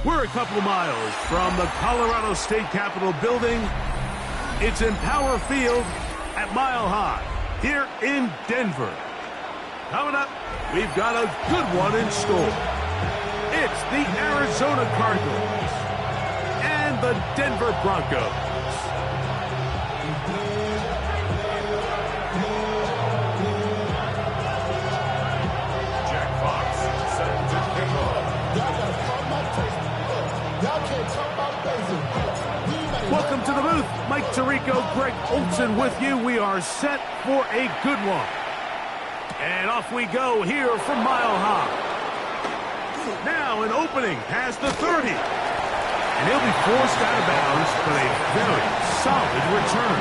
We're a couple miles from the Colorado State Capitol building. It's in Power Field at Mile High here in Denver. Coming up, we've got a good one in store. It's the Arizona Cardinals and the Denver Broncos. Welcome to the booth. Mike Tirico, Greg Olson with you. We are set for a good one. And off we go here from Mile High. Now an opening past the 30. And he'll be forced out of bounds, but a very solid return.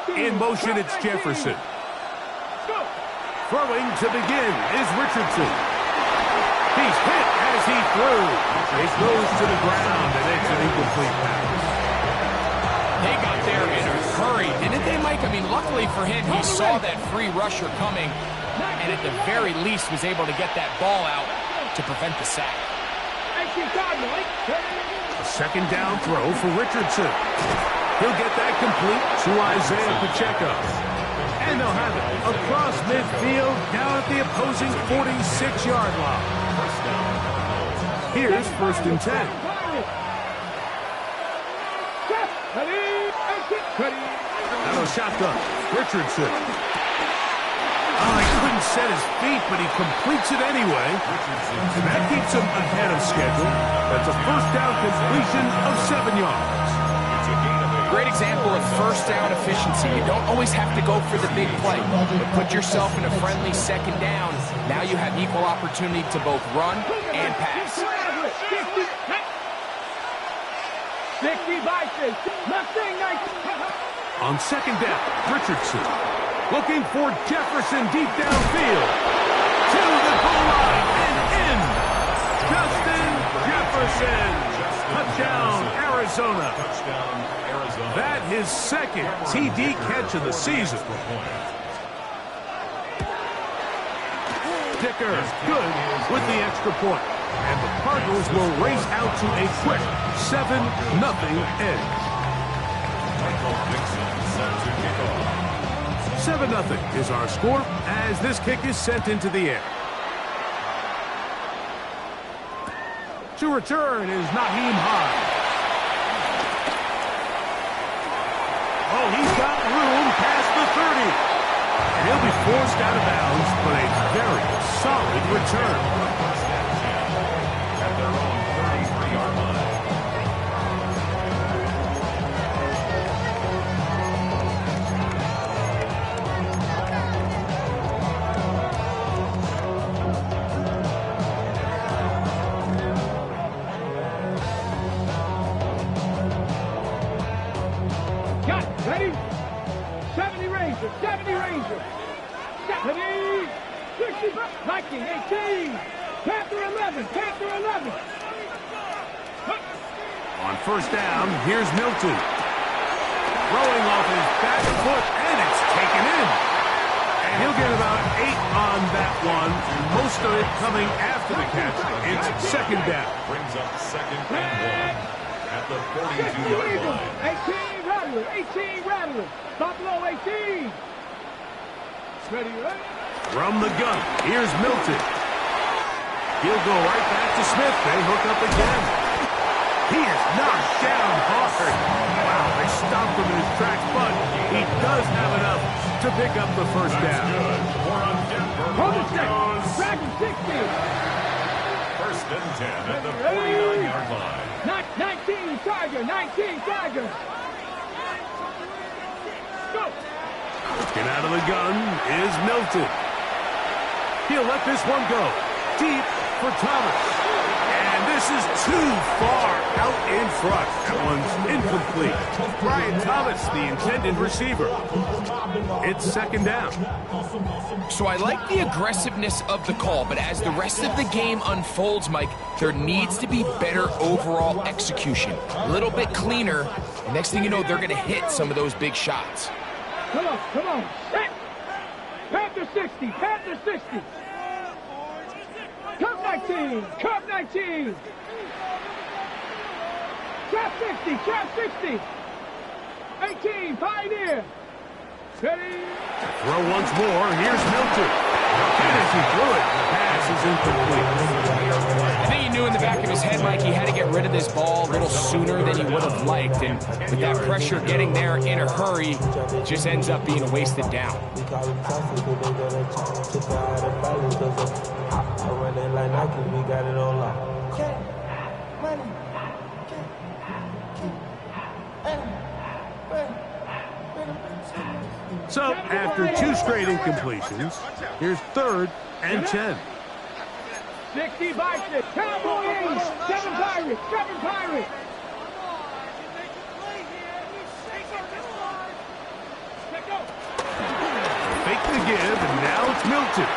In motion, it's Jefferson. Throwing to begin is Richardson. He's hit as he threw. It goes to the ground, and it's an incomplete pass. They got there in a hurry, didn't they, Mike? I mean, luckily for him, he saw that free rusher coming, and at the very least was able to get that ball out to prevent the sack. A second down throw for Richardson. He'll get that complete to Isaiah Pacheco. And they'll have it across midfield down at the opposing 46-yard line. Here's 1st and 10. Now a shotgun. Richardson. Oh, he couldn't set his feet, but he completes it anyway. And that keeps him ahead of schedule. That's a first down completion of 7 yards. Great example of first down efficiency. You don't always have to go for the big play, but put yourself in a friendly second down. Now you have equal opportunity to both run and pass. On second down, Richardson looking for Jefferson deep downfield. To the goal line and in. Justin Jefferson. Touchdown, Arizona. That his second TD catch of the season. Dicker, good with the extra point. And the Cardinals will race out to a quick 7-0 edge. 7-0 is our score as this kick is sent into the air. To return is Naheem High. Oh, he's got room past the 30. And he'll be forced out of bounds, but a very solid return. At their own 33-yard line. Ready? 70 Ranger, 70 Ranger. 70, 60, Viking, 18, Panther 11, Panther 11. On first down, here's Milton. Throwing off his back foot, and it's taken in. And he'll get about 8 on that one, most of it coming after the catch. It's second down. Brings up 2nd and 1 at the 42-yard line. 18 Rattlers, Buffalo 18. Ready, right? From the gun, here's Milton. He'll go right back to Smith. They hook up again. He is knocked down hard. Wow, they stopped him in his tracks, but he does have enough to pick up the first down. Good. More on Denver. Dragon 60. 1st and 10 at the 49-yard line. 19 Tiger, 19 Tiger. Go. Looking out of the gun is Milton. He'll let this one go. Deep for Thomas. And This is too far out in front. That one's incomplete. Brian Thomas, the intended receiver. It's second down. So I like the aggressiveness of the call, but as the rest of the game unfolds, Mike, there needs to be better overall execution. A little bit cleaner. And next thing you know, they're going to hit some of those big shots. Come on, come on. Set. Panther 60, Panther 60. Cup 19, Cup 19. Trap 60, Trap 60. 18, Pioneer. Ready. Throw once more. Here's Milton. And as he threw it, the pass is incomplete. I think he knew in the back of his head, Mike, he had to get rid of this ball a little sooner than he would have liked. And with that pressure getting there in a hurry, it just ends up being a wasted down. So, after 2 straight incompletions, here's 3rd and 10. 60 Bison, Cowboy 8, 7 Pirates, 7 Pirates. Fake the give, and now it's Milton.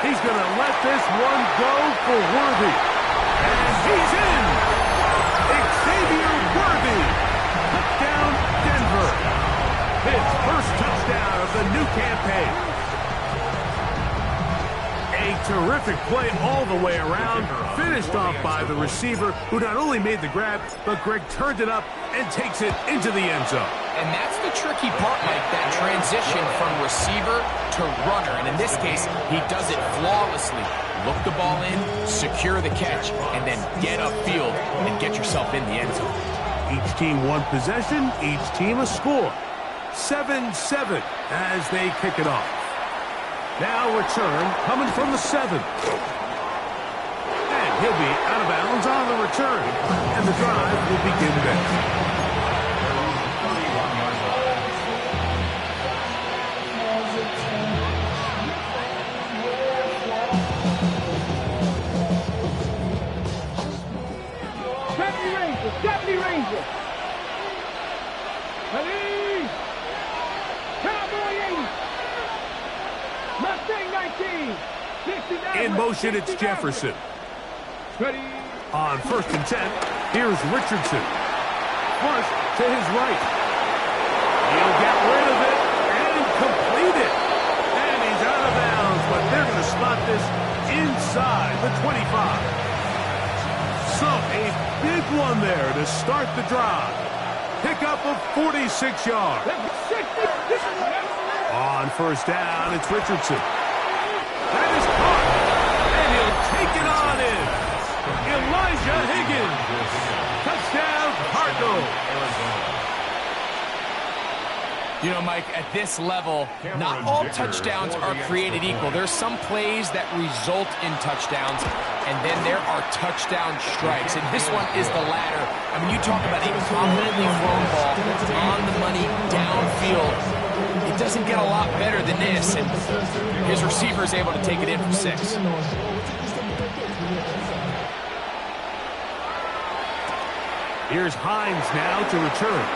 He's going to let this one go for Worthy. And he's in! Xavier Worthy! Touchdown, Denver. His first touchdown of the new campaign. A terrific play all the way around, finished off by the receiver, who not only made the grab, but Greg turned it up and takes it into the end zone. And that's the tricky part, Mike, that transition from receiver to runner. And in this case, he does it flawlessly. Look the ball in, secure the catch, and then get upfield and get yourself in the end zone. Each team one possession, each team a score. 7-7 as they kick it off. Now return coming from the 7. And he'll be out of bounds on the return. And the drive will begin next. Deputy Ranger. Ready. Cowboy 8. Mustang 19. 69. In motion, it's Jefferson. Ready. On 1st and 10, here's Richardson. Flush to his right. He'll get rid of it and complete it. And he's out of bounds, but they're going to spot this inside the 25. So, a big one there to start the drive. Pickup of 46 yards. On 1st down, it's Richardson. That is caught. And he'll take it on in. Elijah Higgins. Touchdown, Cardinals. You know, Mike, at this level, not all touchdowns are created equal. There's some plays that result in touchdowns, and then there are touchdown strikes. And this one is the latter. I mean, you talk about a confidently thrown ball on the money downfield. It doesn't get a lot better than this, and his receiver is able to take it in for 6. Here's Hines now to return.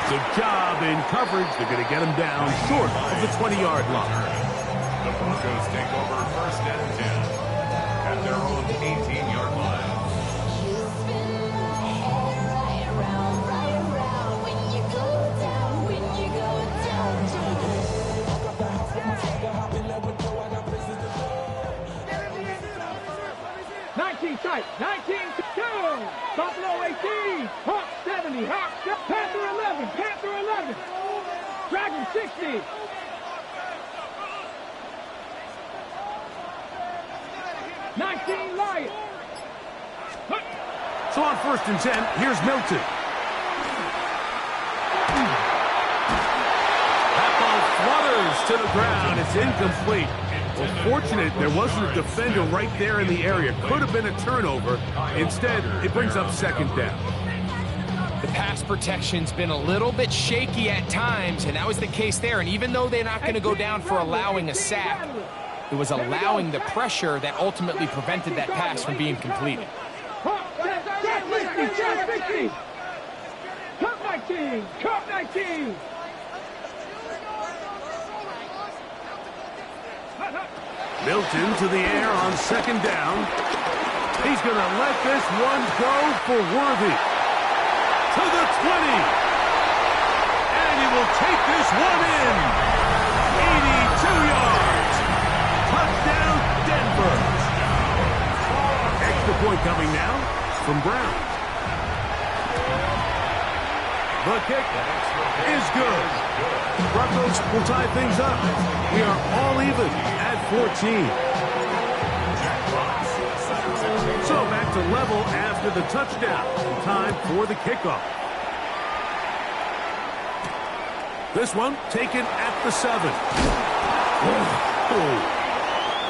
Good job in coverage. They're going to get him down short of the 20-yard line. The Broncos take over 1st and 10 at their own 18-yard line. Tight, 19 down. Buffalo 18, Hawk 70, Hawk Panther 11, Panther 11, Dragon 60. Lion. So on 1st and 10, here's Milton. That ball flutters to the ground. It's incomplete. Well, fortunate there wasn't a defender right there in the area. Could have been a turnover. Instead, it brings up 2nd down. The pass protection's been a little bit shaky at times, and that was the case there. And even though they're not going to go down for allowing a sack, it was allowing the pressure that ultimately prevented that pass from being completed. 50, try 50. Cup 19, Cup 19. Milton to the air on second down. He's going to let this one go for Worthy. To the 20. And he will take this one in. 82 yards. Touchdown, Denver. Extra point coming now from Brown. The kick is good. Broncos will tie things up. We are all even at 14. So back to level after the touchdown. Time for the kickoff. This one taken at the 7.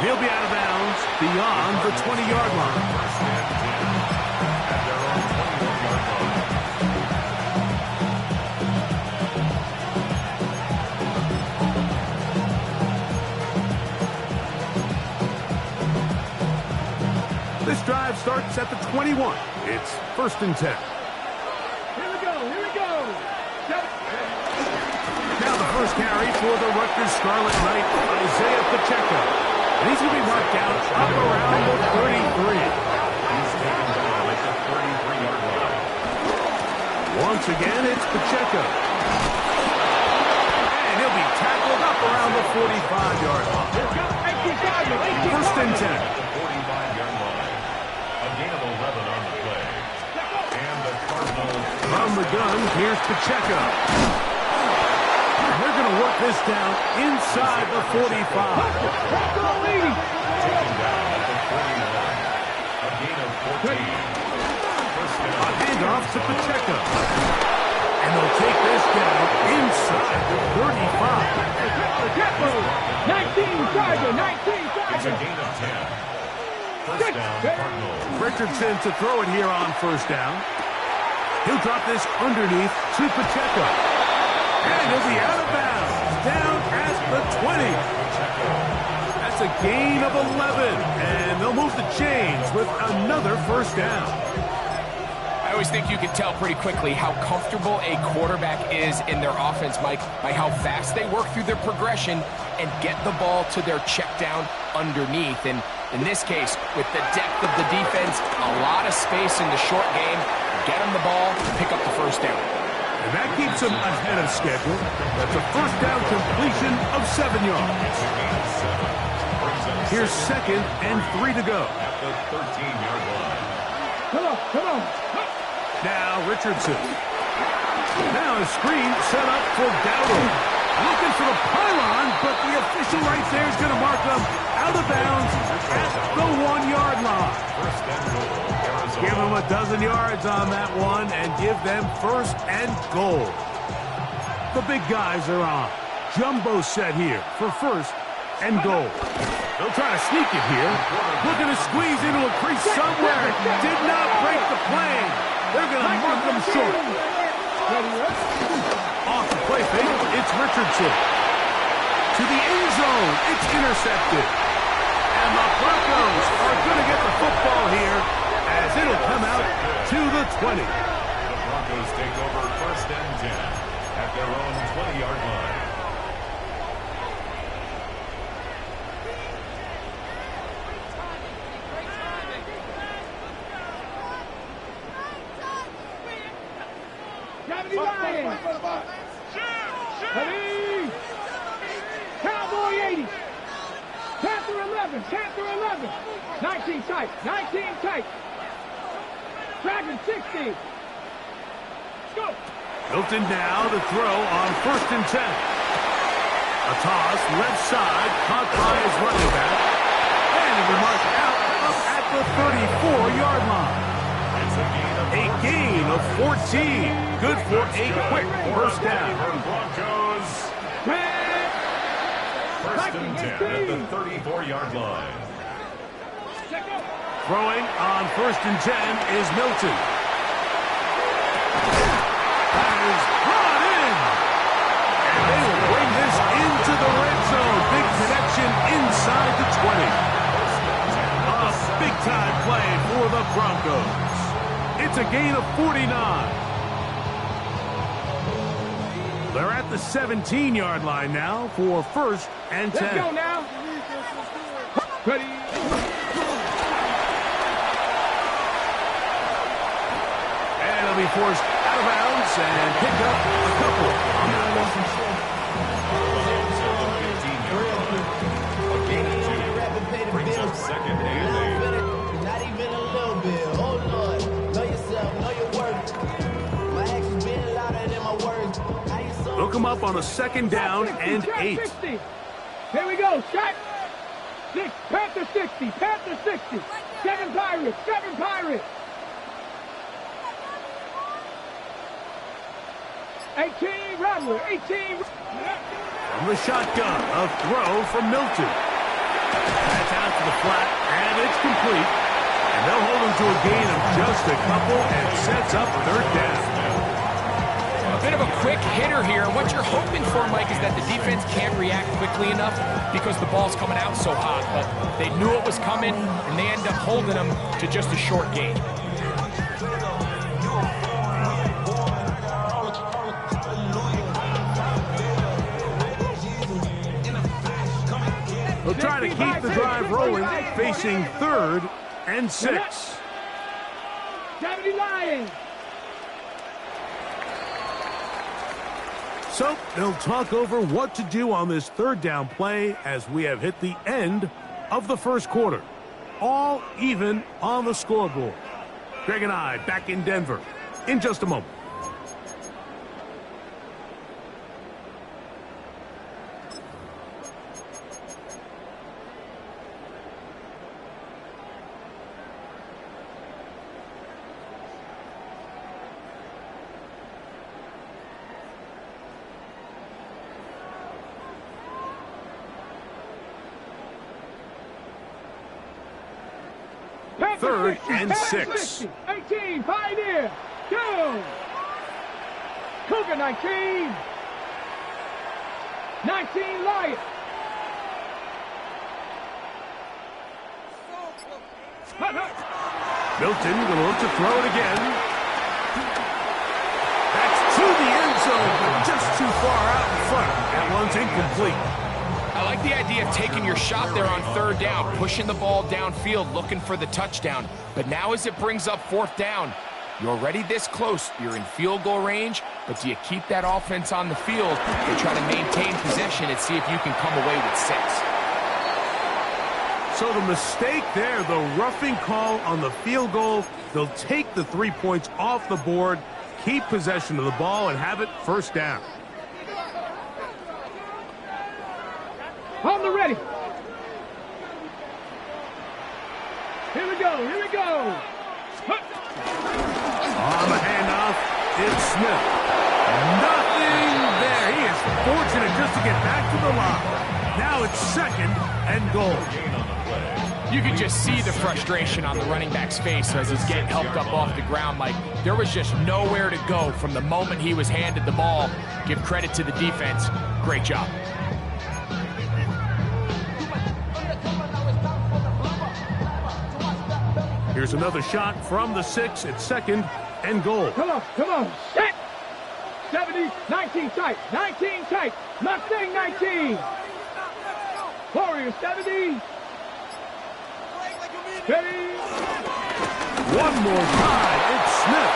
He'll be out of bounds beyond the 20-yard line. This drive starts at the 21. It's 1st and 10. Here we go, here we go. Now the first carry for the Rutgers Scarlet Knight, Isaiah Pacheco. And he's going to be marked down up around the 33. He's taken down at the 33-yard line. Once again, it's Pacheco. And he'll be tackled up around the 45-yard line. 1st and 10. 45-yard line. A gain of 11 on the play. And the Cardinals. From the gun, here's Pacheco. They're going to work this down inside the 45. Taken down at the 41. A gain of 14. First down. A handoff to Pacheco. And they'll take this down inside the 35. 19 Tiger, 19 It's a Tiger. gain of 10. First down, Cardinals. Richardson to throw it here on 1st down. He'll drop this underneath to Pacheco. And he'll be out of bounds, down at the 20. That's a gain of 11. And they'll move the chains with another 1st down. I always think you can tell pretty quickly how comfortable a quarterback is in their offense, Mike, by how fast they work through their progression and get the ball to their check down underneath. And in this case, with the depth of the defense, a lot of space in the short game, get them the ball, pick up the 1st down. And that keeps them ahead of schedule. That's a 1st down completion of 7 yards. Here's 2nd and 3 to go. At the 13-yard line. Come on. Now Richardson. Now a screen set up for Dowdle. Looking for the pylon, but the official right there is going to mark them out of bounds at the 1-yard line. First and goal, Arizona. Give them a dozen yards on that one and give them 1st and goal. The big guys are on. Jumbo set here for 1st and goal. They'll try to sneak it here. Looking to squeeze into a crease somewhere. Did not break the plane. They're going to mark them short. Off the play fake, it's Richardson. To the end zone, it's intercepted. And the Broncos are going to get the football here as it'll come out to the 20. The Broncos take over 1st and 10 at their own 20-yard line. Gravity Lions. Ready. Cowboy 80. Panther 11. Panther 11. 19 tight. 19 tight. Dragon 60. Go. Milton now to throw on 1st and 10. A toss left side, caught by his running back. And he will mark out up at the 34-yard line. A gain of 14. Good for a quick 1st down. Broncos. First and 10 at the 34-yard line. Throwing on 1st and 10 is Milton. That is brought in. And they will bring this into the red zone. Big connection inside the 20. A big-time play for the Broncos. It's a gain of 49. They're at the 17-yard line now for 1st and 10. Let's go now. Ready. And it'll be forced out of bounds and picked up a couple on that one. A gain of 2. Brings up 2nd and 8. Not even a little bit. Oh, Lord. Know yourself. Know your worth. My actions being louder than my words. Look them up on a 2nd down and 8. 60. Here we go. Shot. 6. Panther 60. Panther 60. 7 Pirates. 7 Pirates. 18 Rattler. 18. From the shotgun, a throw from Milton. That's out to the flat, and it's complete. And they'll hold him to a gain of just a couple and sets up 3rd down. A bit of a quick hitter here. What you're hoping for, Mike, is that the defense can't react quickly enough because the ball's coming out so hot. But they knew it was coming, and they end up holding them to just a short gain. They'll try to keep the drive rolling, facing 3rd and 6. 70 Lions. So they'll talk over what to do on this 3rd down play as we have hit the end of the 1st quarter. All even on the scoreboard. Greg and I back in Denver in just a moment. Panther 3rd 60, and Panther 6. 60, 18 Pioneer. 2. Cougar 19. 19 Lions. Milton going to look to throw it again. That's to the end zone, but just too far out in front. That one's incomplete. I like the idea of taking your shot there on 3rd down, pushing the ball downfield, looking for the touchdown. But now as it brings up 4th down, you're already this close. You're in field goal range, but do you keep that offense on the field and try to maintain possession and see if you can come away with 6? So the mistake there, the roughing call on the field goal, they'll take the 3 points off the board, keep possession of the ball, and have it 1st down. On the ready. Here we go. Here we go. On the handoff, it's Smith. Nothing there. He is fortunate just to get back to the line. Now it's 2nd and goal. You can just see the frustration on the running back's face as he's getting helped up off the ground, Mike. There was just nowhere to go from the moment he was handed the ball. Give credit to the defense. Great job. Here's another shot from the 6 at 2nd and goal. Come on. Come on. Set. 70, 19 tight. 19 tight. Mustang 19. Warrior 70. Ready. One more time, it's Smith.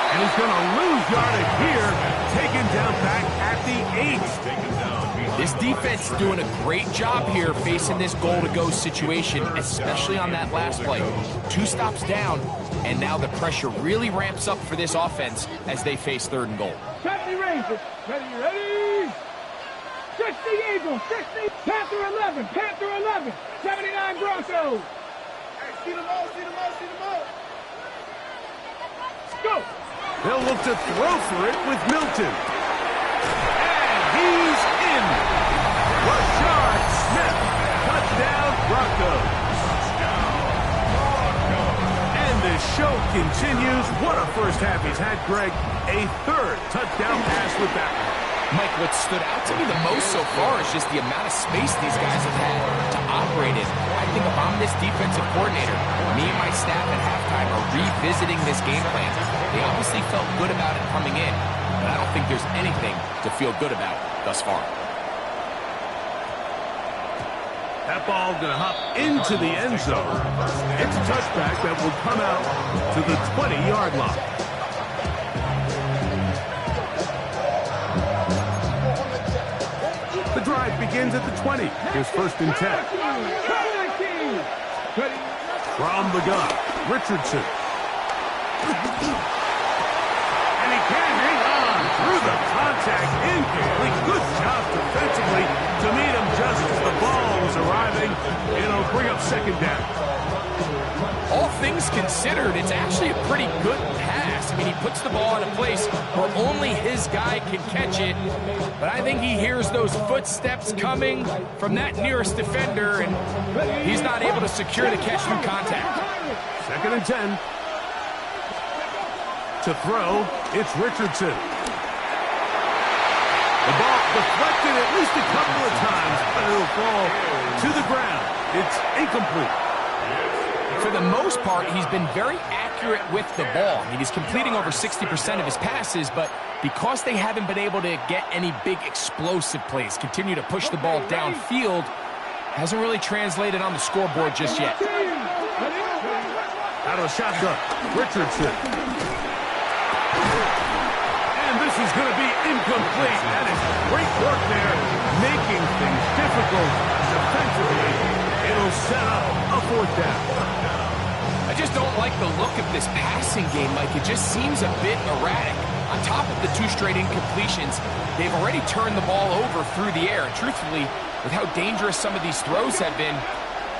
And he's going to lose yardage here, taken down back at the 8. This defense is doing a great job here facing this goal-to-go situation, especially on that last play. 2 stops down, and now the pressure really ramps up for this offense as they face 3rd and goal. 70 Rangers. Ready, ready. 60 Eagles. 60. Panther 11. Panther 11. 79 Broncos. See them all, see them all, see them all. Go. They'll look to throw for it with Milton. And he's in. Rashard Smith. Touchdown, Broncos. And the show continues. What a first half he's had, Greg. A 3rd touchdown pass with that one. Mike, what stood out to me the most so far is just the amount of space these guys have had to operate in. I think if I'm this defensive coordinator, me and my staff at halftime are revisiting this game plan. They obviously felt good about it coming in, but I don't think there's anything to feel good about thus far. That ball going to hop into the end zone. It's a touchback that will come out to the 20-yard line. The drive begins at the 20. Here's 1st and 10. From the gun, Richardson. And he can hang on through the contact. Incomplete. Good job defensively to meet him just as the ball was arriving. It'll bring up 2nd down. All things considered, it's actually a pretty good pass. I mean, he puts the ball in a place where only his guy can catch it. But I think he hears those footsteps coming from that nearest defender, and he's not able to secure the catch through contact. 2nd and 10. To throw, it's Richardson. The ball deflected at least a couple of times, but it'll fall to the ground. It's incomplete. For the most part, he's been very accurate with the ball. I mean, he's completing over 60% of his passes, but because they haven't been able to get any big explosive plays, continue to push the ball downfield, hasn't really translated on the scoreboard just yet. Out of the shotgun, Richardson. And this is going to be incomplete. That is great work there, making things difficult defensively. It'll set up a 4th down. I just don't like the look of this passing game, Mike. It just seems a bit erratic. On top of the 2 straight incompletions, they've already turned the ball over through the air. And truthfully, with how dangerous some of these throws have been,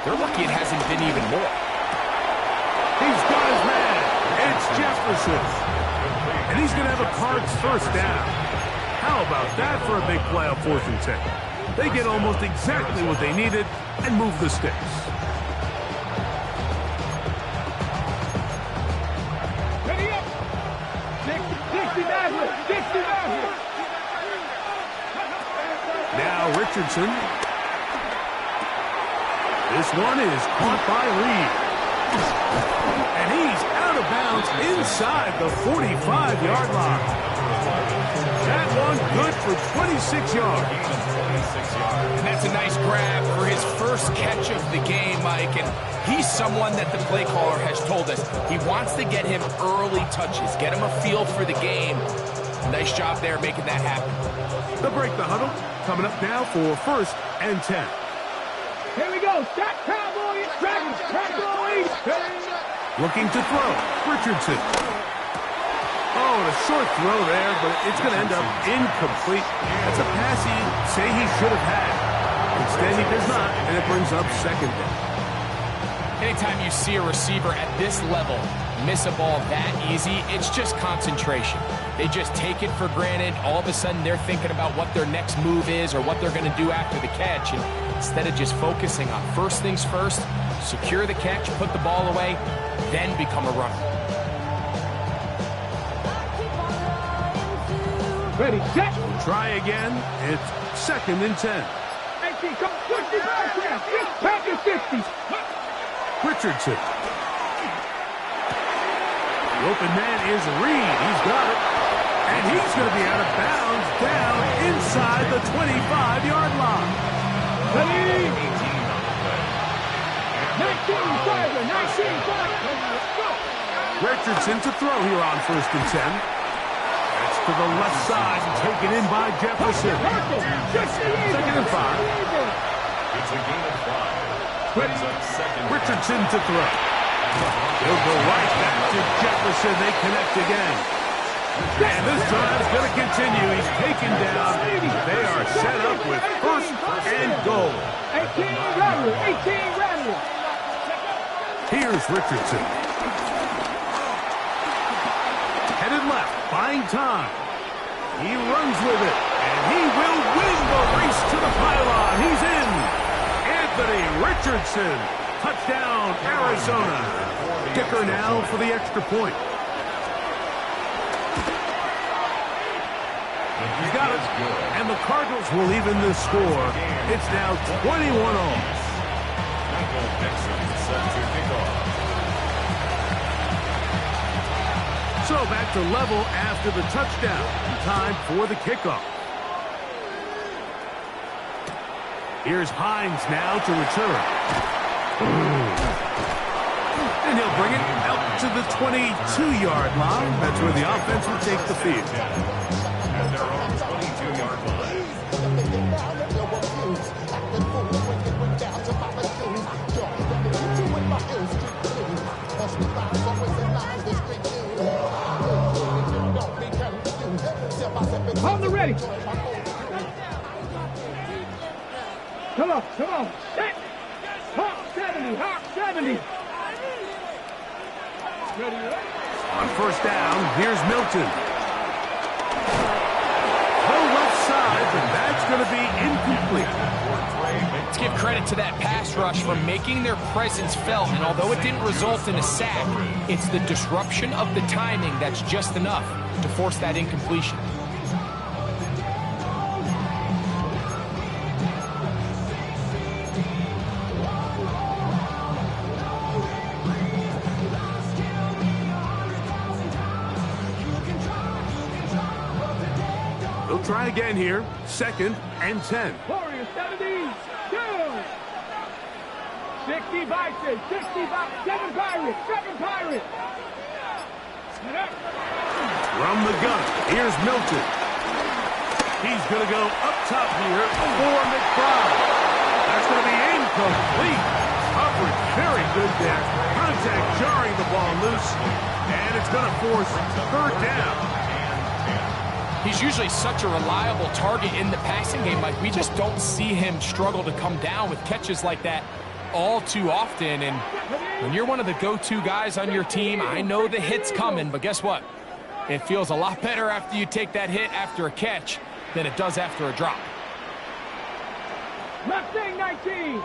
they're lucky it hasn't been even more. He's got his man. It's Jefferson. And he's going to have a Cards 1st down. How about that for a big play on 4th and 10? They get almost exactly what they needed and move the sticks. Now Richardson. This one is caught by Reed. And he's out of bounds inside the 45-yard line. That one good for 26 yards. And that's a nice grab for his first catch of the game, Mike. And he's someone that the play caller has told us he wants to get him early touches, get him a feel for the game. Nice job there making that happen. They'll break the huddle. Coming up now for 1st and 10. Here we go. Stop, Cowboys. Cowboys. Looking to throw. Richardson. Oh, a short throw there, but it's going to end up incomplete. That's a pass he'd say he should have had. Instead, he does not, and it brings up 2nd down. Anytime you see a receiver at this level miss a ball that easy, it's just concentration. They just take it for granted. All of a sudden, they're thinking about what their next move is or what they're going to do after the catch. And instead of just focusing on first things first, secure the catch, put the ball away, then become a runner. Ready, set. Try again. It's 2nd and 10. 18, come 55, back to 50. Richardson. The open man is Reed. He's got it. And he's going to be out of bounds down inside the 25-yard line. Ready? 19-5, go. Richardson to throw here on 1st and 10. That's to the left side, taken in by Jefferson. 2nd and 5. It's a gain of 5. Brings up 2nd. Richardson to throw. He'll go right back to Jefferson. They connect again. And this drive's going to continue. He's taken down. They are set up with 1st and goal. 18 Rattler. Here's Richardson. Headed left, buying time. He runs with it, and he will win the race to the pylon. He's in. Anthony Richardson. Touchdown, Arizona. Kicker now for the extra point. He's got it. And the Cardinals will even this score. It's now 21-all. Michael Dixon set to kick off. So back to level after the touchdown. Time for the kickoff. Here's Hines now to return. And he'll bring it out to the 22-yard line. That's where the offense will take the field. At their own 22-yard line. On the ready. Come on, come on. Set. Hawk 70, Hawk 70. Ready, ready. On first down, here's Milton. No left side, and that's going to be incomplete. Let's give credit to that pass rush for making their presence felt, and although it didn't result in a sack, it's the disruption of the timing that's just enough to force that incompletion. They'll try again here. 2nd and 10. Warriors 70. 60 Bison, 60 Bison, 7 Pirates, 7 Pirates. Set up. From the gun, here's Milton. He's going to go up top here for McBride. That's going to be incomplete. Coverage very good there. Contact jarring the ball loose. And it's going to force 3rd down. He's usually such a reliable target in the passing game. Like, we just don't see him struggle to come down with catches like that all too often. And when you're one of the go-to guys on your team, I know the hit's coming, but guess what? It feels a lot better after you take that hit after a catch than it does after a drop. Mustang 19.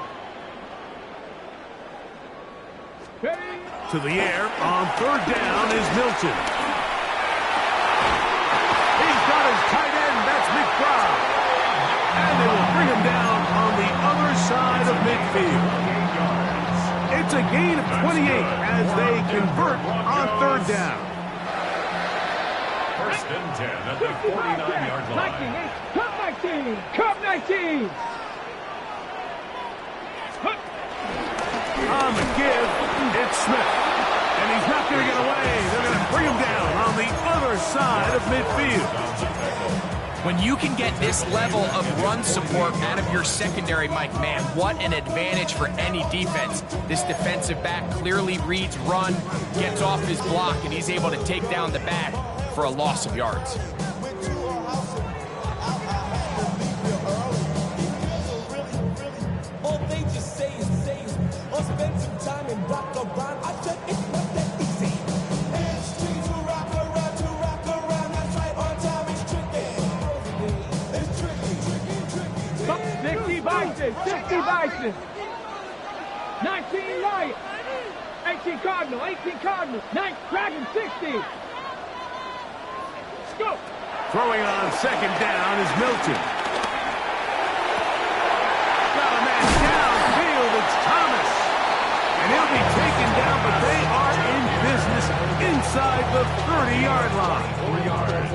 Ready? To the air on 3rd down is Milton. He's got his tight end, that's McBride. And they will bring him down on the other side of midfield. It's a gain of 28 as they convert on 3rd down. 1st and 10 at the 49-yard line. Cup 19. Cup 19. On the give, it's Smith. And he's not going to get away. They're going to bring him down on the other side of midfield. When you can get this level of run support out of your secondary, Mike, man, what an advantage for any defense. This defensive back clearly reads run, gets off his block, and he's able to take down the back for a loss of yards. All they just say is or spend some time and rock around. I just, it's not that easy. Streets to rock around. That's right, on time is tricky. It's tricky. 60 Bison. 60 Bison. 19 Lions. 18 Cardinal. 18 Cardinal. 9 Dragon 60. Go. Throwing on 2nd down is Milton. Got a man downfield, it's Thomas. And he'll be taken down, but they are in business inside the 30-yard line. 4 yards.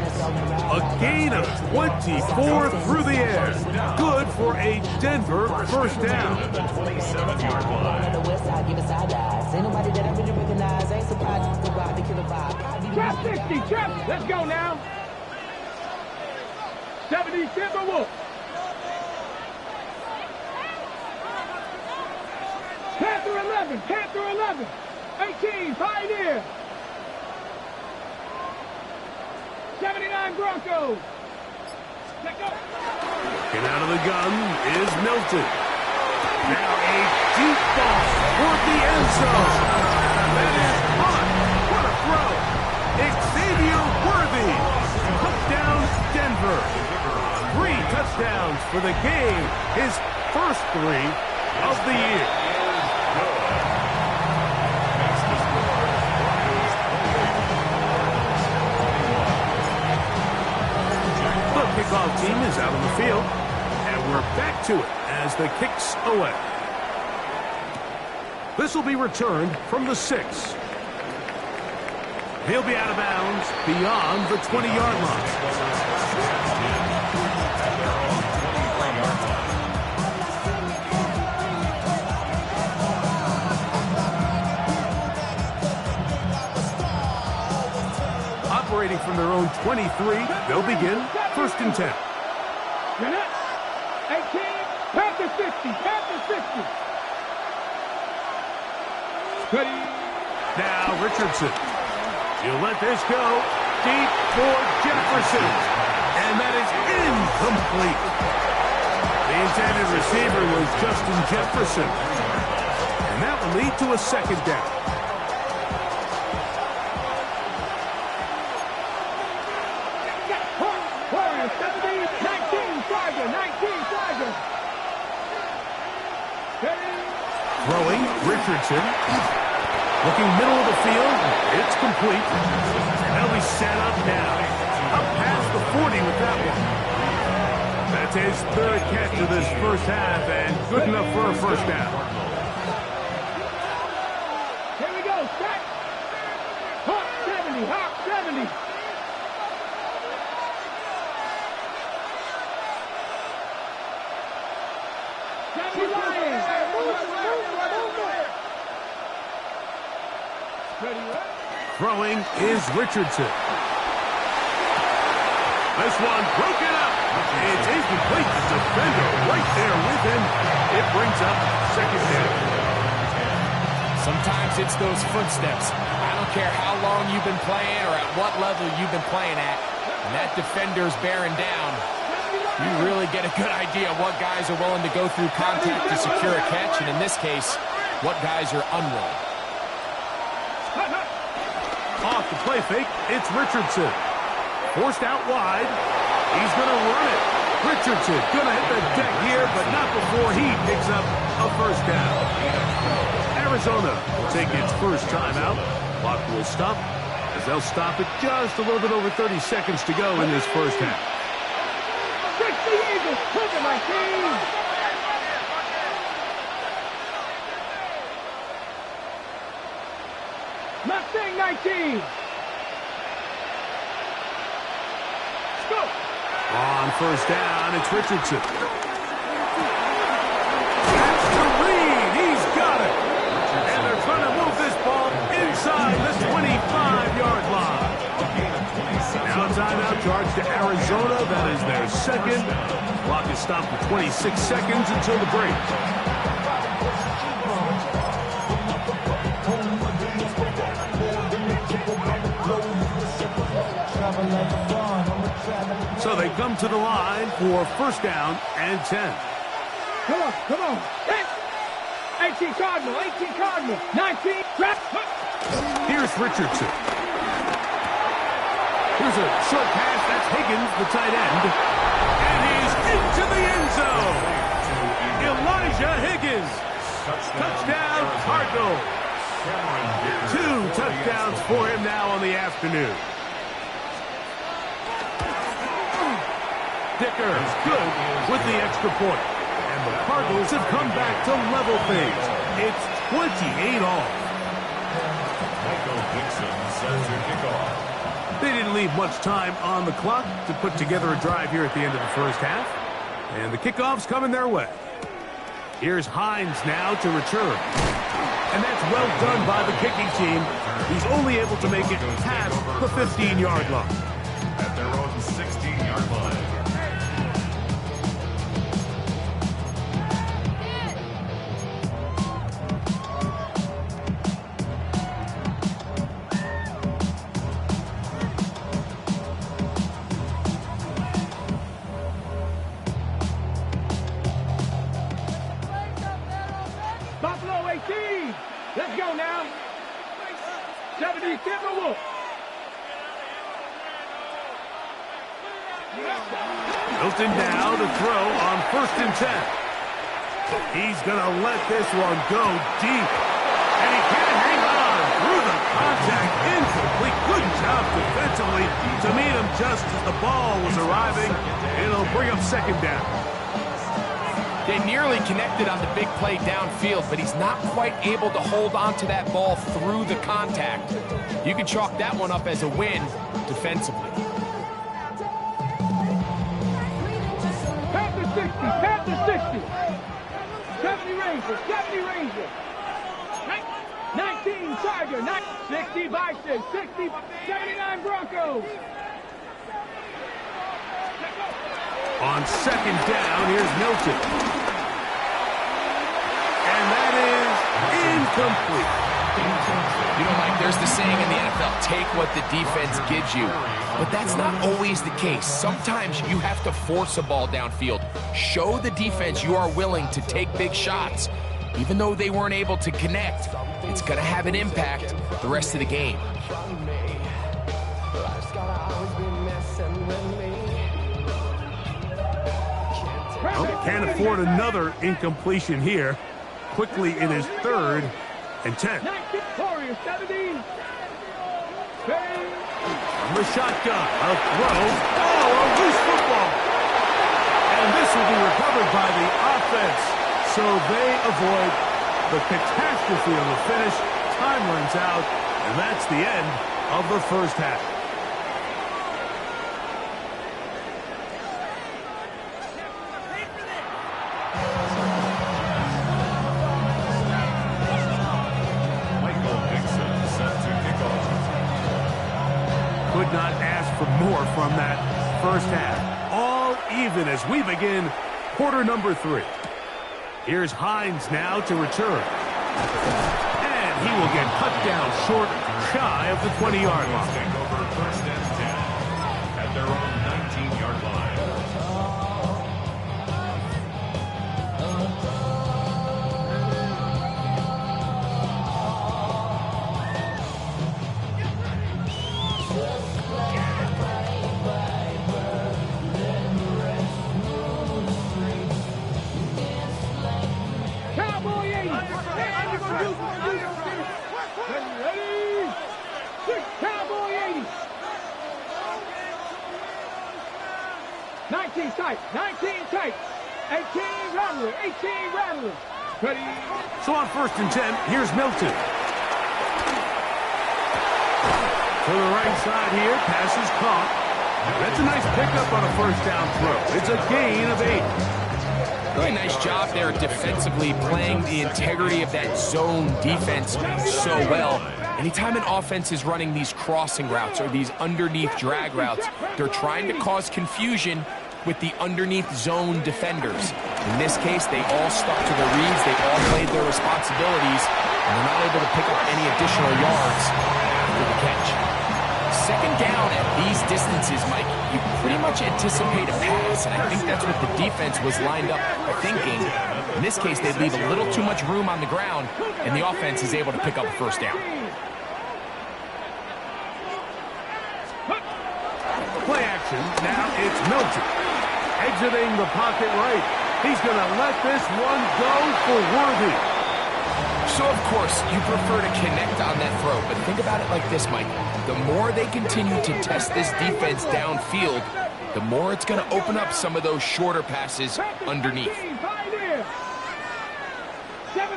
A gain of 24 through the air. Good for a Denver 1st down. At the 27-yard line. The west side, give it side eyes. Ain't nobody that I really recognize. Ain't surprised to ride the killer vibe. Trap 60. Trap. Let's go now. 70 Timberwolves. Panther 11. Panther 11. 18 Pioneer. 79 Broncos. Let's go. Get out of the gun is Milton. Now a deep ball toward the end zone. That is fun. What a throw. Xavier Worthy. Touchdown Denver. 3 touchdowns for the game. His first 3 of the year. The kickoff team is out on the field, and we're back to it as the kick's away. This will be returned from the 6. He'll be out of bounds beyond the 20-yard line. At their own 23-yard line. Operating from their own 23, they'll begin 1st and 10. 18, Panther 50, Panther 50. Ready. Now Richardson. He'll let this go deep for Jefferson. And that is incomplete. The intended receiver was Justin Jefferson. And that will lead to a 2nd down. Throwing, Richardson. Looking middle of the field. It's complete. And they'll be set up now. Up past the 40 with that one. That's his 3rd catch of this first half, and good enough for a 1st down. Here we go, set. Hawk 70, Hawk 70. Throwing is Richardson. This one broken up. It's incomplete. The defender right there with him. It brings up 2nd down. Sometimes it's those footsteps. I don't care how long you've been playing or at what level you've been playing at. When that defender's bearing down, you really get a good idea of what guys are willing to go through contact to secure a catch, and in this case, what guys are unwilling. Off the play fake, it's Richardson. Forced out wide. He's going to run it. Richardson going to hit the deck here, but not before he picks up a 1st down. Arizona will take its first timeout. Clock will stop as they'll stop it just a little bit over 30 seconds to go in this first half. 60 Eagles, look at my team. Mustang 19. Let's go. On 1st down, it's Richardson. That's the read. He's got it. And they're trying to move this ball inside the 25-yard line. Now timeout charge to Arizona. That is their 2nd. Clock is stopped for 26 seconds until the break. So they come to the line for 1st down and 10. Come on, come on. 18 Cardinal, 18 Cardinal, 19, trap. Here's Richardson. Here's a short pass. That's Higgins, the tight end. And he's into the end zone. Elijah Higgins. Touchdown, Cardinals. 2 touchdowns for him now on the afternoon. Dicker is good with the extra point. And the Cardinals have come back to level things. It's 28 all. Michael Dixon sends the kickoff. They didn't leave much time on the clock to put together a drive here at the end of the first half. And the kickoff's coming their way. Here's Hines now to return. And that's well done by the kicking team. He's only able to make it past the 15-yard line. At their own 16-yard line. Buffalo 18. Let's go now. 70 Timberwolves. Hilton now to throw on 1st and 10. He's going to let this one go deep. And he can't hang on through the contact. Incomplete. Good job defensively to meet him just as the ball was arriving. It'll bring up 2nd down. They nearly connected on the big play downfield, but he's not quite able to hold on to that ball through the contact. You can chalk that one up as a win defensively. Panther 60, Panther 60. 70 Ranger, 70 Ranger. 19 Tiger, 60 Bison, 60, 79 Broncos. On second down, here's Milton. And that is incomplete. You know, Mike, there's the saying in the NFL, take what the defense gives you. But that's not always the case. Sometimes you have to force a ball downfield. Show the defense you are willing to take big shots. Even though they weren't able to connect, it's going to have an impact the rest of the game. Well, can't afford another incompletion here. Quickly, it is 3rd and 10. Warriors 70. From the shotgun, a throw. Oh, a loose football. And this will be recovered by the offense. So they avoid the catastrophe on the finish. Time runs out, and that's the end of the first half. Could not ask for more from that first half. All even as we begin quarter number 3. Here's Hines now to return. And he will get cut down short, shy of the 20-yard line. Take over 1st and 10 at their own 19-yard line. Cowboy 80. 19 tight, 18 rattler, 18 rattler. Ready? So on 1st and 10, here's Milton. To the right side here, pass is caught. That's a nice pickup on a 1st down throw. It's a gain of 8. Really nice job there defensively, playing the integrity of that zone defense so well. Anytime an offense is running these crossing routes or these underneath drag routes, they're trying to cause confusion with the underneath zone defenders. In this case, they all stuck to the reads, they all played their responsibilities, and they're not able to pick up any additional yards after the catch. Second down at these distances, Mike, you pretty much anticipate a pass, and I think that's what the defense was lined up thinking. In this case, they leave a little too much room on the ground, and the offense is able to pick up a 1st down. Play action. Now it's Milton. Exiting the pocket right. He's going to let this one go for Worthy. So, of course, you prefer to connect on that throw, but think about it like this, Mike. The more they continue to test this defense downfield, the more it's going to open up some of those shorter passes underneath. 7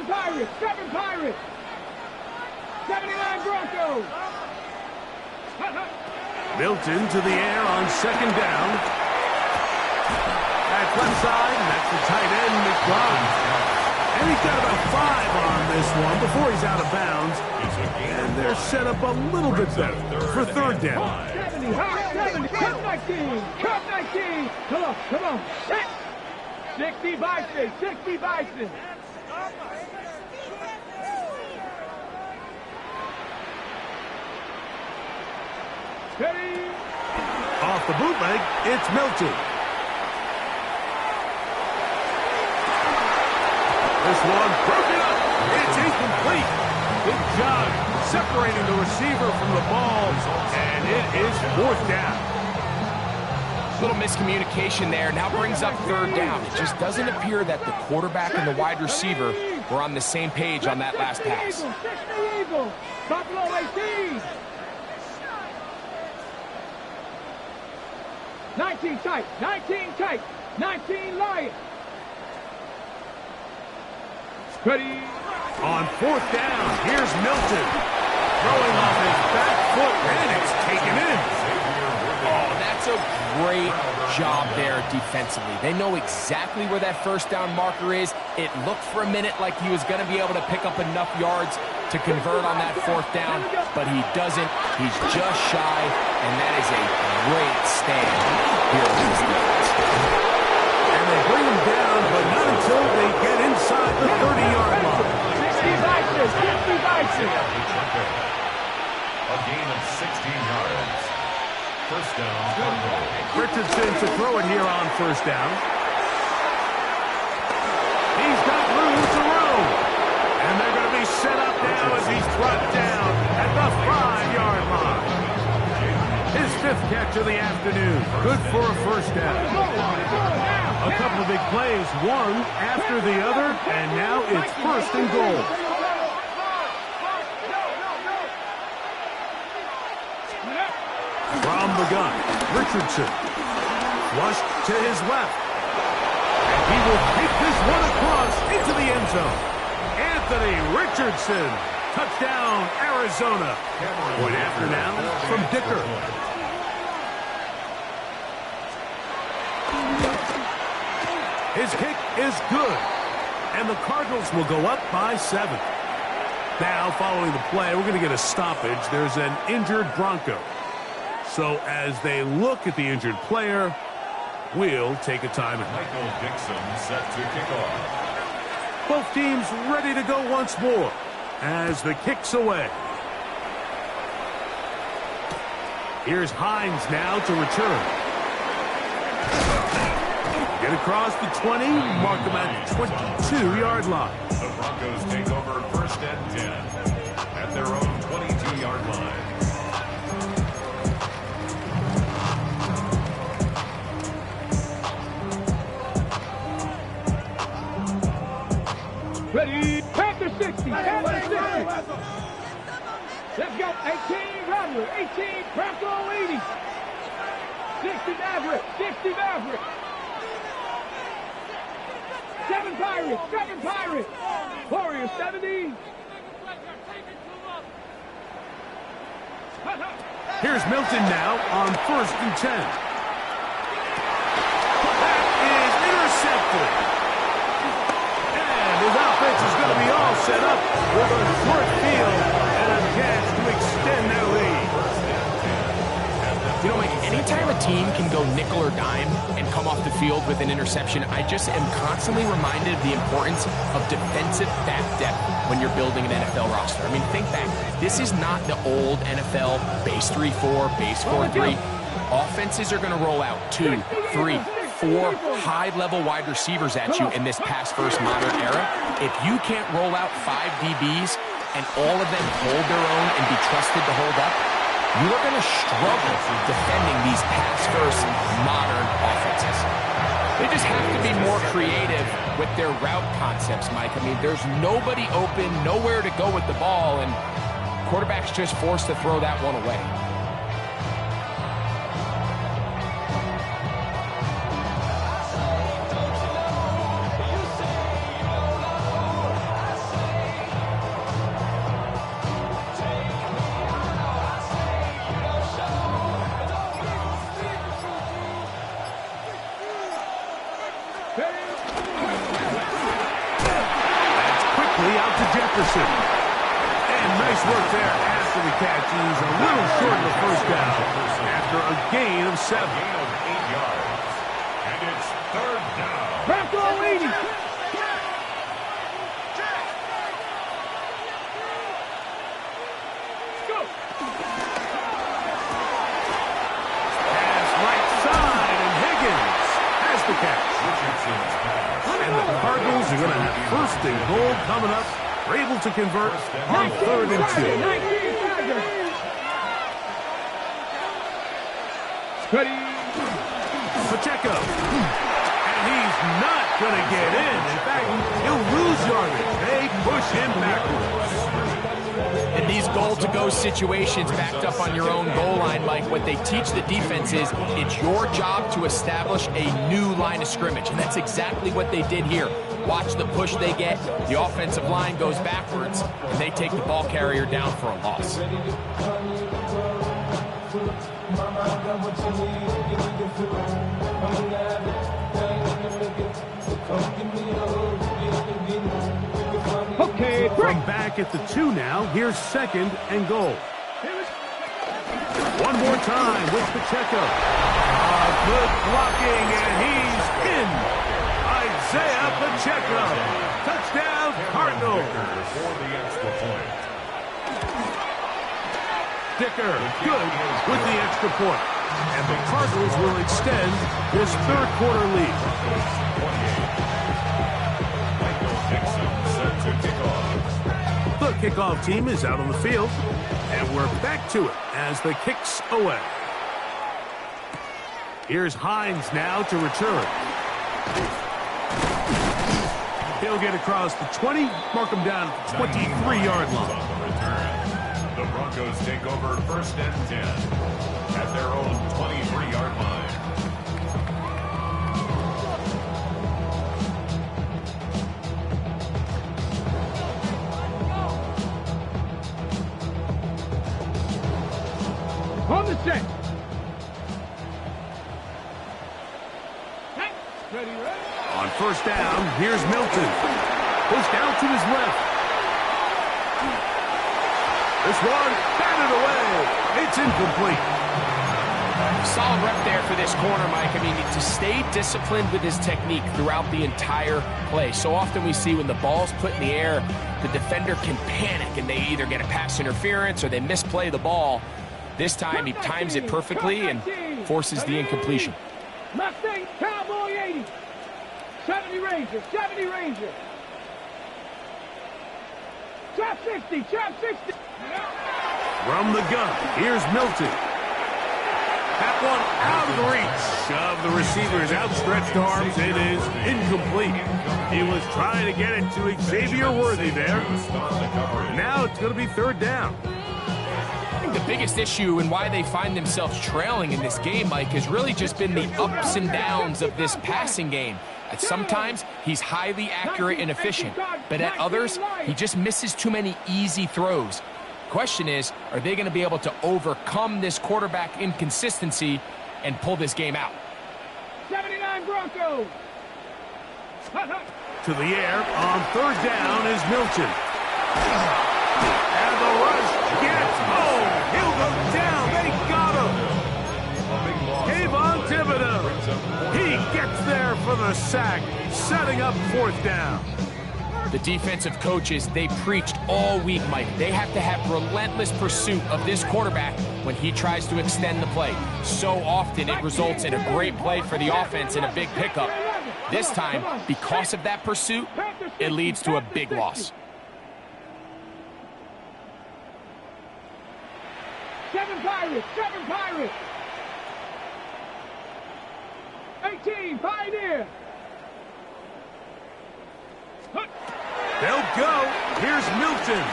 Pirates, 7 Pirates. 79 Broncos. Milton to the air on 2nd down. At left side, and that's the tight end, McBride. And he's got about 5 on this one before he's out of bounds. And they're set up a little bit better for 3rd down. 70, hot 70, cut 19, cut 19. Come on. 60 Bison, 60 Bison. Ready? Off the bootleg, it's Milton. This one broken up. It's incomplete. Good job separating the receiver from the ball, and it is 4th down. Little miscommunication there. Now brings up 3rd down. It just doesn't appear that the quarterback and the wide receiver were on the same page on that last pass. Eagle, Buffalo 18. 19 tight, 19 tight, 19 Lions. Ready. On fourth down, here's Milton. Throwing off his back foot, and it's taken in. Oh, that's a great job there defensively. They know exactly where that first down marker is. It looked for a minute like he was going to be able to pick up enough yards to convert on that fourth down, but he doesn't. He's just shy, and that is a great stand here with this defense. And they bring him down, but not until they get inside the 30-yard line. 60 bites. A gain of 16 yards. First down, Broncos. Richardson to throw it here on first down. He's got room to roam. And they're going to be set up now as he's brought down at the 5-yard line. His fifth catch of the afternoon. Good for a first down. A couple of big plays, one after the other, and now it's first and goal. From the gun, Richardson. Flushed to his left. And he will take this one across into the end zone. Anthony Richardson. Touchdown, Arizona. Point after now from Dicker. His kick is good. And the Cardinals will go up by 7. Now, following the play, we're going to get a stoppage. There's an injured Bronco. So as they look at the injured player, we'll take a timeout. Michael Dixon set to kick off. Both teams ready to go once more as the kick's away. Here's Hines now to return. Get across the 20, mark them at the 22-yard line. The Broncos take over first and 10 at their own 22-yard line. Ready. Panther 60. Panther 60. Let's go. 18 Rattler. 18 Bronco 80. 60 Maverick. 60 Maverick. 7 Pirates. 7 Pirates. Warriors 70. Here's Milton now on first and 10. That is intercepted. His offense is going to be all set up with a short field and a chance to extend their lead. You know, Mike, anytime a team can go nickel or dime and come off the field with an interception, I just am constantly reminded of the importance of defensive back depth when you're building an NFL roster. I mean, think back. This is not the old NFL base 3-4, base 4-3. Offenses are going to roll out 2, 3, 4 high-level wide receivers at you in this pass-first modern era. If you can't roll out 5 DBs and all of them hold their own and be trusted to hold up, you are going to struggle defending these pass-first modern offenses. They just have to be more creative with their route concepts, Mike. I mean, there's nobody open, nowhere to go with the ball, and quarterback's just forced to throw that one away. And nice work there after the catch. He's a little short of the first down after a gain of 7. Gain of 8 yards. And it's third down. Bronco 80. Go. Pass right side, and Higgins has the catch. Richardson's pass. And the Cardinals are going to have first and goal coming up. We're able to convert on 3rd and 2. Ready. Pacheco. And he's not going to get in. In fact, he'll lose yardage. They push him backwards. In these goal-to-go situations backed up on your own goal line, Mike, what they teach the defense is it's your job to establish a new line of scrimmage, and that's exactly what they did here. Watch the push they get. The offensive line goes backwards, and they take the ball carrier down for a loss. Okay, From back at the 2 now, here's 2nd and goal. One more time with Pacheco. Good blocking, and he's in. Isaiah Pacheco. Touchdown, Cardinals. For the extra point. Dicker, good with the extra point. And the Cardinals will extend this third quarter lead. Set to kick off. The kickoff team is out on the field, and we're back to it as the kick's away. Here's Hines now to return. He'll get across the 20, mark him down at the 23-yard line. On the return, the Broncos take over 1st and 10 at their own 23-yard line. On the set. Ready, ready. On 1st down, here's Milton. Goes down to his left. This one, batted away. It's incomplete. Solid rep there for this corner, Mike. I mean, to stay disciplined with his technique throughout the entire play. So often we see when the ball's put in the air, the defender can panic and they either get a pass interference or they misplay the ball. This time he times it perfectly and forces the incompletion. Mustang, Cowboy 80. 70 Ranger, 70 Ranger. Chop 60, chop 60. From the gun, here's Milton. That one out of the reach of the receiver's outstretched arms. It is incomplete. He was trying to get it to Xavier Worthy there. Now it's going to be 3rd down. I think the biggest issue and why they find themselves trailing in this game, Mike, has really just been the ups and downs of this passing game. At sometimes, he's highly accurate and efficient, but at others, he just misses too many easy throws. Question is, are they going to be able to overcome this quarterback inconsistency and pull this game out? 79 Broncos. To the air on 3rd down is Milton. And the rush gets home. He'll go down. They got him. Kayvon Thibodeau. He gets there for the sack, setting up 4th down. The defensive coaches, they preached all week, Mike. They have to have relentless pursuit of this quarterback when he tries to extend the play. So often it results in a great play for the offense and a big pickup. This time, because of that pursuit, it leads to a big loss. 7 Pirates, 7 Pirates. 18 Pioneer. They'll go. Here's Milton.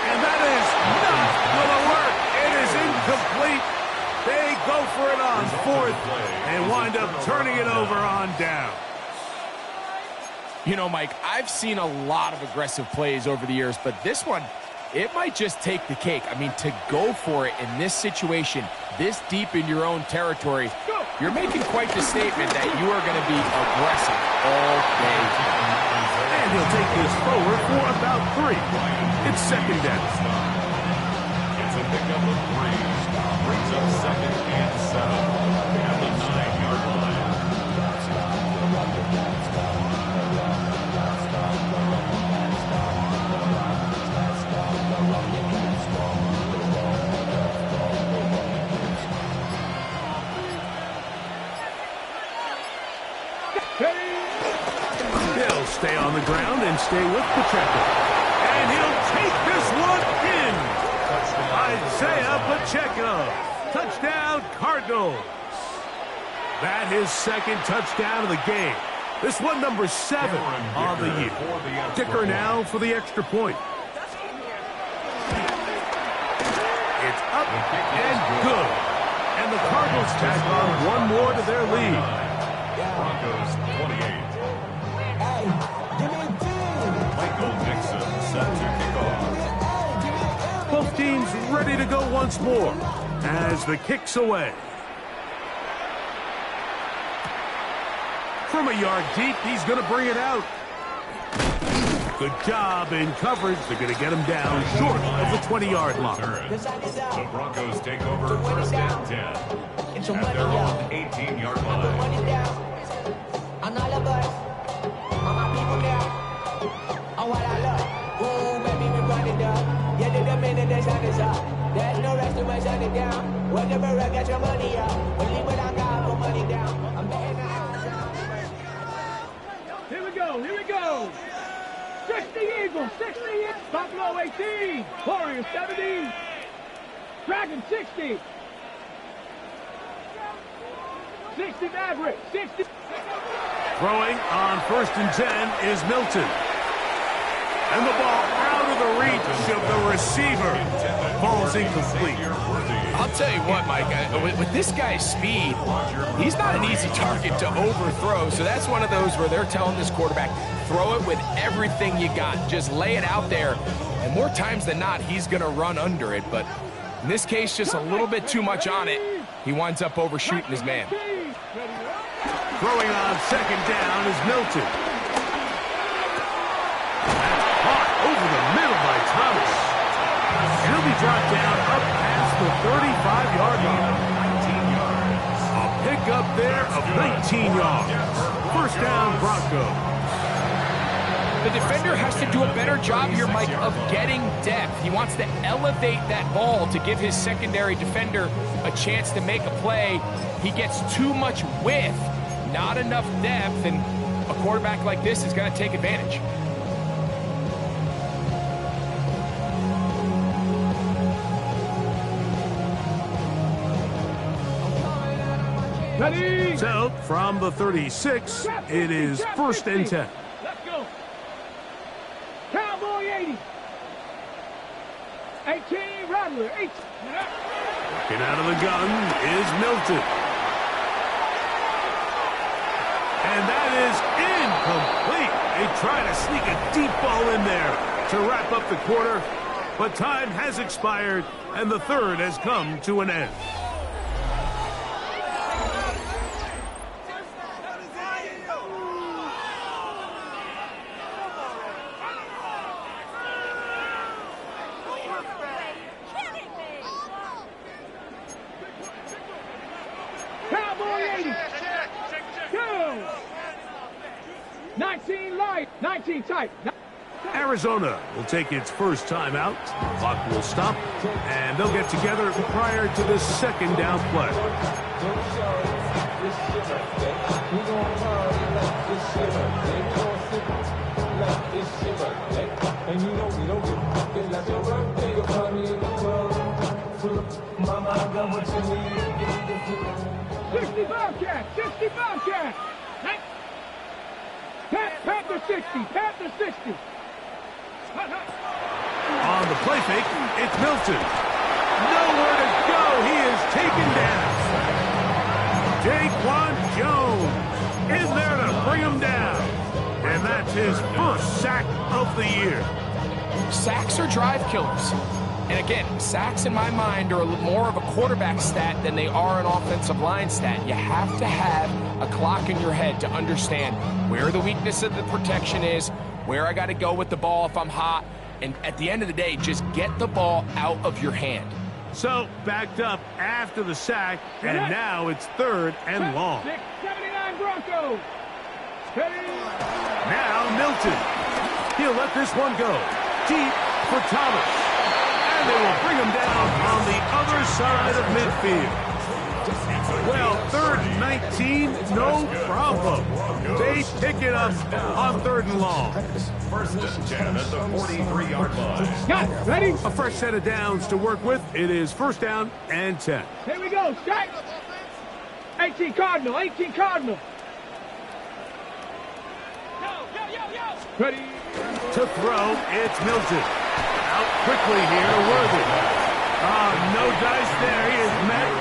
And that is not going to work. It is incomplete. They go for it on 4th and wind up turning it over on down. You know, Mike, I've seen a lot of aggressive plays over the years, but this one, it might just take the cake. I mean, to go for it in this situation, this deep in your own territory, you're making quite the statement that you are going to be aggressive all day. And he'll take this forward for about 3. It's 2nd down. It's a pickup of 3. Brings up 2nd and 7 at the 9-yard line. They'll stay on the ground and stay with Pacheco. And he'll take this one in. Isaiah Pacheco. Touchdown, Cardinals. That is 2nd touchdown of the game. This one number 7 on the year. Dicker now for the extra point. It's up and good. And the Cardinals tack on one more to their lead. Broncos 28, give me a team. Michael Nixon set to kick off. Both teams ready to go once more as the kick's away. From a yard deep, he's going to bring it out. Good job in coverage. They're going to get him down short of the 20-yard line. The Broncos take over first and 10 at their own 18-yard line. Money down on all of us, on my people now, on what I love. Ooh, baby, we run it up. Yeah, the minute the sun is up. There's no rest to my shut it down. Whatever I get your money up. Only when I got my money down. I'm betting Here we go, here we go. 60 Eagles, 60 Eagles. Buffalo 18, Warriors 70, Dragon 60. 60 Maverick, 60. Throwing on first and 10 is Milton. And the ball out of the reach of the receiver. Ball's incomplete. I'll tell you what, Mike, with this guy's speed, he's not an easy target to overthrow. So that's one of those where they're telling this quarterback, throw it with everything you got. Just lay it out there. And more times than not, he's going to run under it. But in this case, just a little bit too much on it. He winds up overshooting his man. Throwing on second down is Milton. That's caught over the middle by Thomas. And he'll be brought down up past the 35-yard line. 19 yards. A pickup there of 19 yards. First down, Broncos. The defender has to do a better job here, Mike, of getting depth. He wants to elevate that ball to give his secondary defender a chance to make a play. He gets too much width, not enough depth, and a quarterback like this is going to take advantage. Ready? So, from the 36, it is first and 10. Let's go. Cowboy 80. 18, Rattler, 8. Walking out of the gun is Milton. And that is incomplete. They try to sneak a deep ball in there to wrap up the quarter, but time has expired, and the third has come to an end. Cowboy 80. 2. 19 light. 19 tight. Arizona will take its first time out. Clock will stop, and they'll get together prior to the second down play. Sixty Bobcat. 60 Bobcat. Panther 60. Panther 60. On the play fake, it's Milton. Nowhere to go. He is taken down. Jaquan Jones in there to bring him down. And that's his first sack of the year. Sacks are drive killers. And again, sacks in my mind are more of a quarterback stat than they are an offensive line stat. You have to have a clock in your head to understand where the weakness of the protection is, where I got to go with the ball if I'm hot, and at the end of the day, just get the ball out of your hand. So, backed up after the sack, and now it's third and long. 79 Broncos. Ready? Now Milton. He'll let this one go. Deep for Thomas. And they will bring him down on the other side of midfield. Well, third and 19, no problem. They pick it up on third and long. First and 10 at the 43-yard line. Got it. Ready? A fresh set of downs to work with. It is first down and 10. Here we go. Strike. 18 Cardinal. 18 Cardinal. Ready? To throw, it's Milton. Out quickly here to Worthy. No dice there. He is met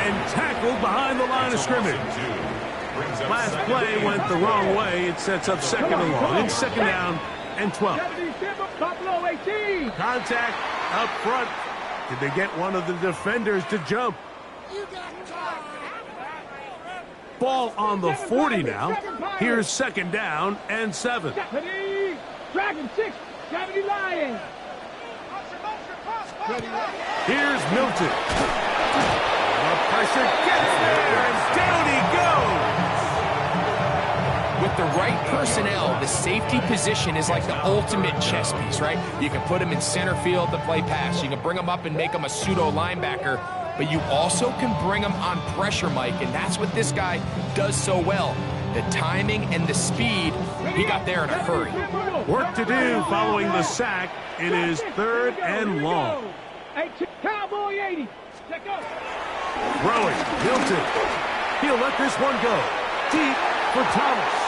and tackled behind the line of scrimmage. Last play went the wrong way. It sets up second and long. It's second down and 12. Buffalo 18. Contact up front. Did they get one of the defenders to jump? Ball on the 40 now. Here's second down and 7. Dragon 6, 70 Lions. Here's Milton. The pressure gets there, and down he goes. With the right personnel, the safety position is like the ultimate chess piece, right? You can put him in center field to play pass. You can bring him up and make him a pseudo linebacker, but you also can bring him on pressure, Mike, and that's what this guy does so well. The timing and the speed, he got there in a hurry. Work to do following the sack. It is third and long. Cowboy 80. Check out. Throwing, Milton. He'll let this one go. Deep for Thomas.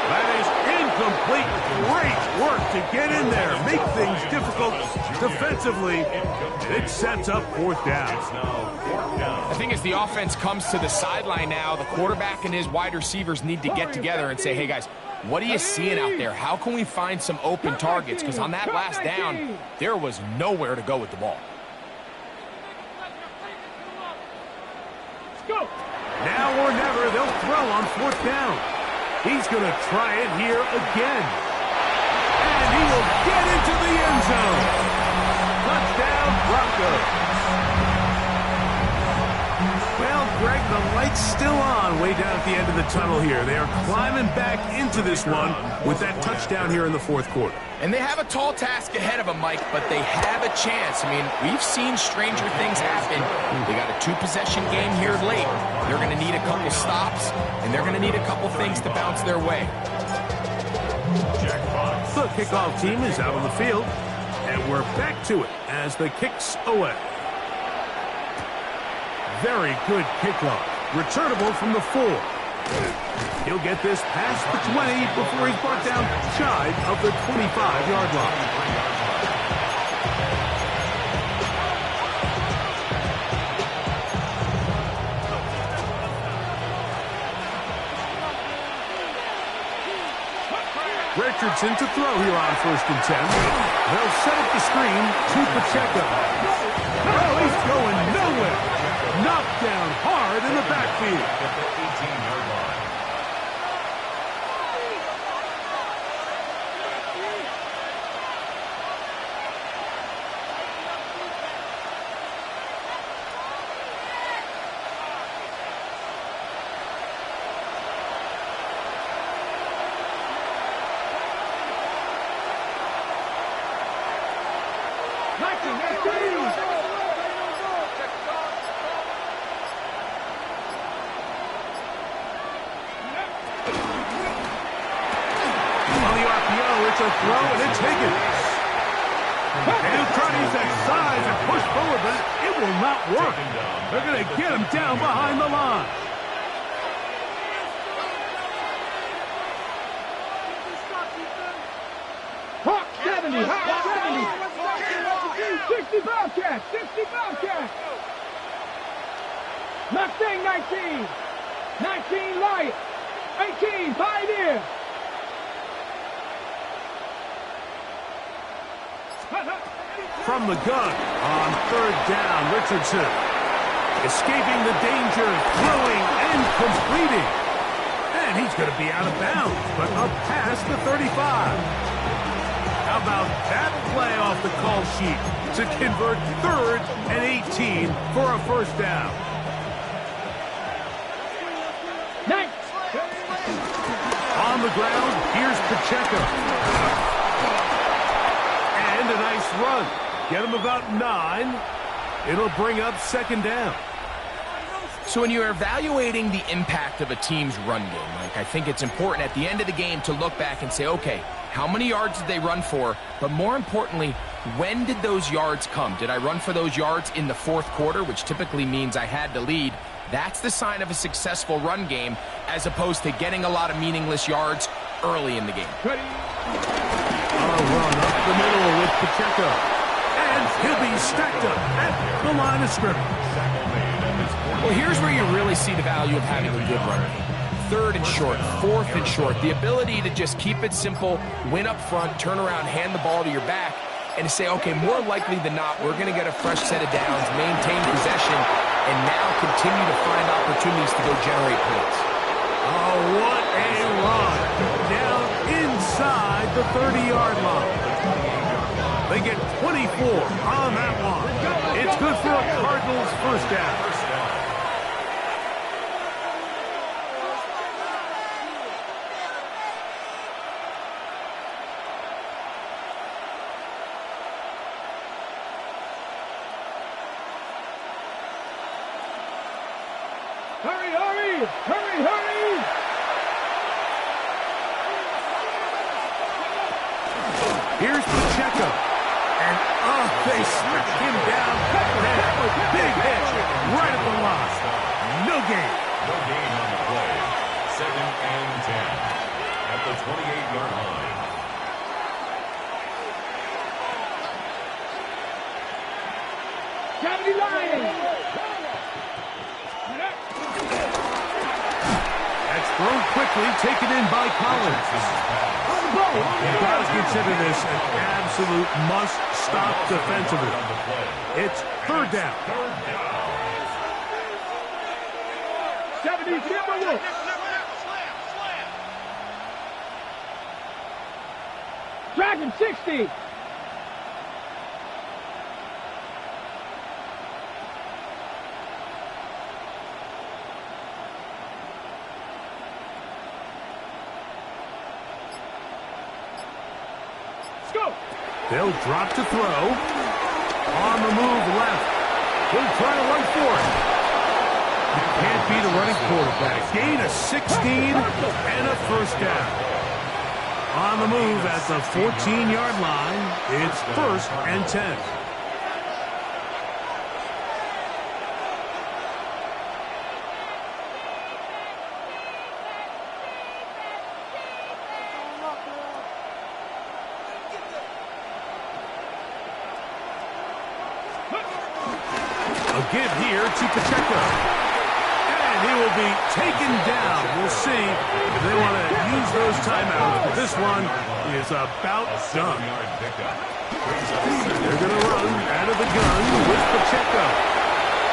That is incomplete. Great work to get in there. Make things difficult defensively. It sets up fourth down. I think as the offense comes to the sideline now, the quarterback and his wide receivers need to get together and say, hey, guys, what are you seeing out there? How can we find some open targets? Because on that last down, there was nowhere to go with the ball. Go. Now or never, they'll throw on fourth down. He's going to try it here again. And he will get into the end zone. Touchdown, Broncos. Well, Greg, the light's still on way down at the end of the tunnel here. They are climbing back into this one with that touchdown here in the fourth quarter. And they have a tall task ahead of them, Mike, but they have a chance. I mean, we've seen stranger things happen. They got a two-possession game here late. They're going to need a couple stops, and they're going to need a couple things to bounce their way. The kickoff team is out on the field, and we're back to it as the kick's away. Very good kickoff. Returnable from the 4. He'll get this past the 20 before he's brought down shy of the 25-yard line. Richardson to throw here on 1st and 10. They'll set up the screen to Pacheco. Oh, he's going nowhere. Knocked down hard in the backfield. At the 18-yard line. It's a throw, and it's Higgins. He'll try to use that size and push forward, but it will not work. They're going to get him down behind the line. Hawk 70, Hawk 70. 60 Bobcats, 60 Bobcats. Mustang 19. 19 Lion. 18 Pioneer. From the gun on 3rd down, Richardson escaping the danger, throwing and completing. And he's going to be out of bounds, but up past the 35. How about that play off the call sheet to convert 3rd and 18 for a first down? On the ground, here's Pacheco. And a nice run. Get him about 9. It'll bring up 2nd down. So when you're evaluating the impact of a team's run game, Mike, I think it's important at the end of the game to look back and say, okay, how many yards did they run for? But more importantly, when did those yards come? Did I run for those yards in the 4th quarter, which typically means I had the lead? That's the sign of a successful run game, as opposed to getting a lot of meaningless yards early in the game. A run up the middle with Pacheco. And he'll be stacked up at the line of scrimmage. Well, here's where you really see the value of having a good run game. 3rd and short, 4th and short. The ability to just keep it simple, win up front, turn around, hand the ball to your back, and to say, okay, more likely than not, we're going to get a fresh set of downs, maintain possession, and now continue to find opportunities to go generate points. Oh, what a run. Down inside the 30-yard line. They get 24 on that one. It's good for a Cardinals first down. Hurry, hurry! Hurry, hurry! Here's Pacheco. And, they smack him down. Big hit right at the line. No gain. No gain on the play. 2nd and 10 at the 28-yard line. Gravity Lions! That's thrown quickly, taken in by Collins. You've got to consider this an absolute must-stop defensively. It's 3rd down. 70 Timberwolves! Dragon 60! They'll drop to throw. On the move left. He'll try to run for it. You can't beat a running quarterback. Gain of 16 and a first down. On the move at the 14-yard line, it's 1st and 10. A give here to Pacheco. And he will be taken down. We'll see if they want to use those timeouts. But this one is about done. They're going to run out of the gun with Pacheco.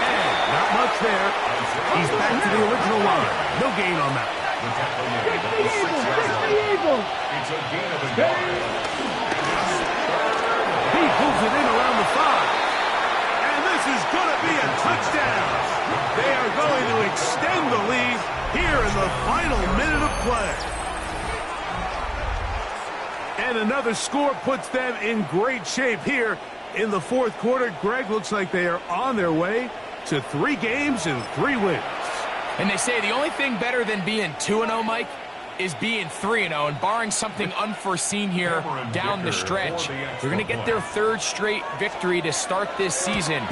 And not much there. He's back to the original line. No gain on that. It's a gain of a yard. He pulls it in around the 5. This is going to be a touchdown. They are going to extend the lead here in the final minute of play. And another score puts them in great shape here in the 4th quarter. Greg, looks like they are on their way to 3 games and 3 wins. And they say the only thing better than being 2-0, Mike, is being 3-0, and barring something unforeseen here down the stretch, they're going to get their 3rd straight victory to start this season.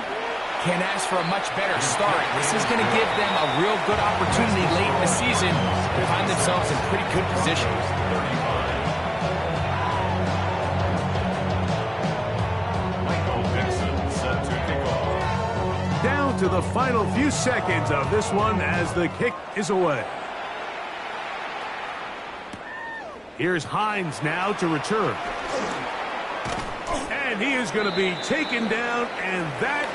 Can't ask for a much better start. This is going to give them a real good opportunity late in the season to find themselves in pretty good position. Down to the final few seconds of this one as the kick is away. Here's Hines now to return. And he is going to be taken down, and that